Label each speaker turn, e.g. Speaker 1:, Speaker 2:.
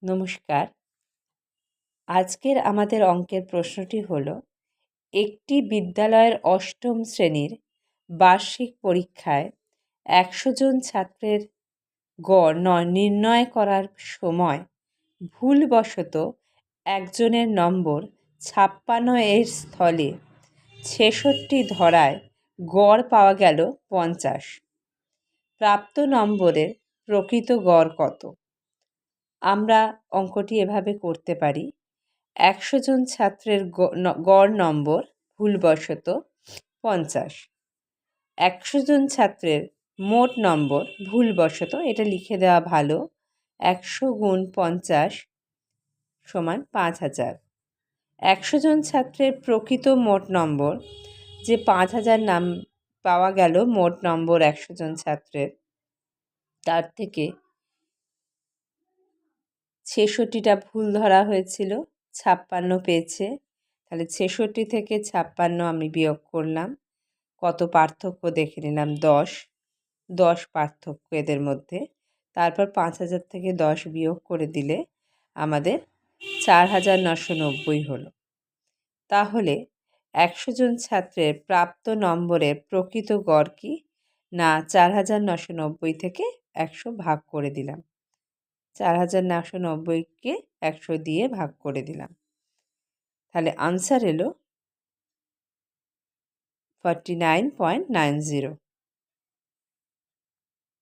Speaker 1: নমস্কার। আজকের আমাদের অঙ্কের প্রশ্নটি হলো, একটি বিদ্যালয়ের অষ্টম শ্রেণীর বার্ষিক পরীক্ষায় ১০০ জন ছাত্রের গড় নির্ণয় করার সময় ভুলবশত একজনের নম্বর ৫৬ এর স্থলে ৬৬ ধরায় গড় পাওয়া গেল ৫০। প্রাপ্ত নম্বরের প্রকৃত গড় কত? আমরা অঙ্কটি এভাবে করতে পারি। ১০০ জন ছাত্রের গড় নম্বর ভুলবশত ৫০। ১০০ জন ছাত্রের মোট নম্বর ভুলবশত, এটা লিখে দেওয়া ভালো, ১০০ গুণ ৫০ সমান ৫০০০। ১০০ জন ছাত্রের প্রকৃত মোট নম্বর, যে ৫০০০ নাম পাওয়া গেল মোট নম্বর ১০০ জন ছাত্রের, তার থেকে ৬৬টা ভুল ধরা হয়েছিল, ৫৬ পেয়েছে। তাহলে ৬৬ থেকে ৫৬ আমি বিয়োগ করলাম। কত পার্থক্য দেখে নিলাম, ১০ পার্থক্য এদের মধ্যে। তারপর ৫০০০ থেকে ১০ বিয়োগ করে দিলে আমাদের ৪৯৯০ হলো। তাহলে ১০০ জন ছাত্রের প্রাপ্ত নম্বরের প্রকৃত গড় কি? না, ৪৯৯০ থেকে ১০০ ভাগ করে দিলাম। ৪৯৯০কে ১০০ দিয়ে ভাগ করে দিলাম। তাহলে আনসার এলো 49.90।